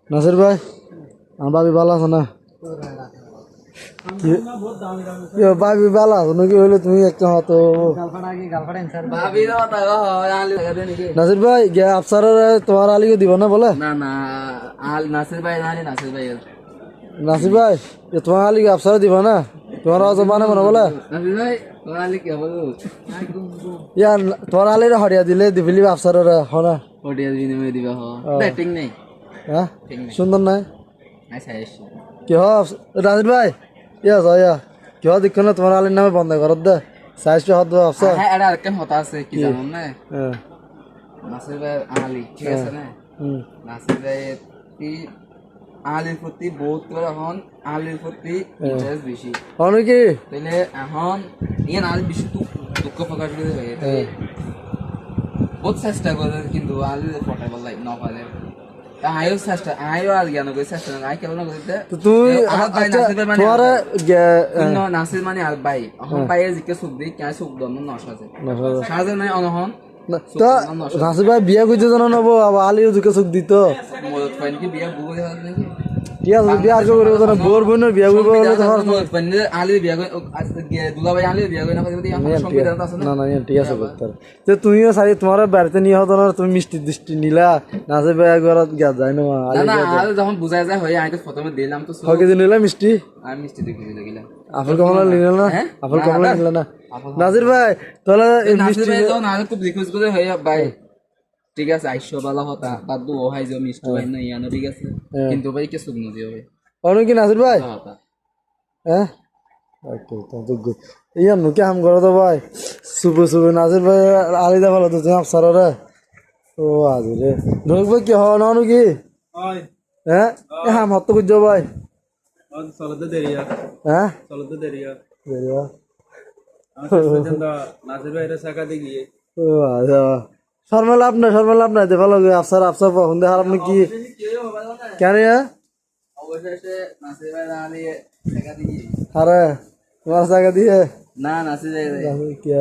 নাসির ভাই আমার ভাবি ভালো আছে না? ভাবি ভালো আছো নাকি? হইলে তুমি একটা হতো নাসির ভাই আফসারের তোমার আলীকে দিব না বলে? না না নাসির ভাই জানি নাসির ভাই নাসির ভাই তোমার আলীকে আফসারে দিব না? তোমার আওয়াজ মানে মনে বলে নাসির ভাই তোমার আলী কি হবে ইয়ার তোমার আলীর হরিয়া দিলে দিবিলি আফসারের হনা ওডিয়া বিনিময় দিবা হ ব্যাটিং নেই হ্যাঁ সুন্দর নাই আচ্ছা এসো কি হ নাসির ভাই ইয়া ইয়া কি হ দেখো না তোমার আলীর নামে বন্ধ করত দে সাইজটা হদ আফসার হ্যাঁ এটা আরেকটা হতা আছে কি জানো না হ্যাঁ নাসির ভাই আলী ঠিক আছে না হুম নাসির ভাই আলীর প্রতি বহুত করে এখন আলীর প্রতি ইন্টারেস্ট বেশি অনেকে তাহলে এখন ইয়ে আলী বেশি দুঃখ প্রকাশ করে হয়ে বহুত চেষ্টা করে কিন্তু আলী পটাই বললাই ন পারে আয়ও চেষ্টা আয়ও আর জ্ঞান করে চেষ্টা আই কেমন করতে তুই তোমার নাসির মানে আর ভাই এখন পাইয়ে জিকে সুখ দিই কে সুখ দন নশ আছে সাজে নাই অনহন তো নাসির ভাই বিয়া করতে জানো নেবো আবার আলীও দুকে চোখ দিত মদত পাই নাকি বিয়া বুবু নাকি ঠিক আছে বিয়া আর করবো না বোর বোনের বিয়া করবো বলে তোমার আলীর বিয়া দুলা ভাই আলীর বিয়া করে না সংবিধান আছে না না ঠিক আছে তো তুমিও সারি তোমার বাড়িতে নিয়ে হতো না তুমি মিষ্টি দৃষ্টি নিলা নাসির ভাই একবার গিয়া যায় না না আলী যখন বুঝাই যায় হয় আমি তো প্রথমে দিলাম তো ছয় কেজি নিলা মিষ্টি আমি মিষ্টি দেখি লাগিলাম আপেল কমলা নিল না আপেল কমলা নিল না নাসির ভাই তাহলে নাসির ভাই তো না খুব রিকোয়েস্ট করে হয় ভাই ঠিক আছে আইসো বালা হতা বাদ দু হাই যে মিষ্টি ভাই না ইয়ানো ঠিক আছে কিন্তু ভাই কে সুগ্ন দিও ভাই অনেক কি নাসির ভাই হ্যাঁ ইয়া নুকে হাম করো তো ভাই সুবে সুবে নাসির ভাই আলিদা ভালো তো তুমি আফসার রে ও আজি রে ঢোক ভাই কি হওয়া না কি হ্যাঁ হাম হত করছো ভাই চলতে দেরিয়া হ্যাঁ চলতে দেরিয়া দেরিয়া নাসির ভাইরা চাকা দিয়ে গিয়ে ও আচ্ছা শর্মাল আপনার দে ভালো আফসার আফসার ফোন দে আপনি কি কেন অবশেষে নাসির ভাই আলী টাকা দিয়ে আরে তোমার জায়গা দিয়ে না নাসির ভাই কি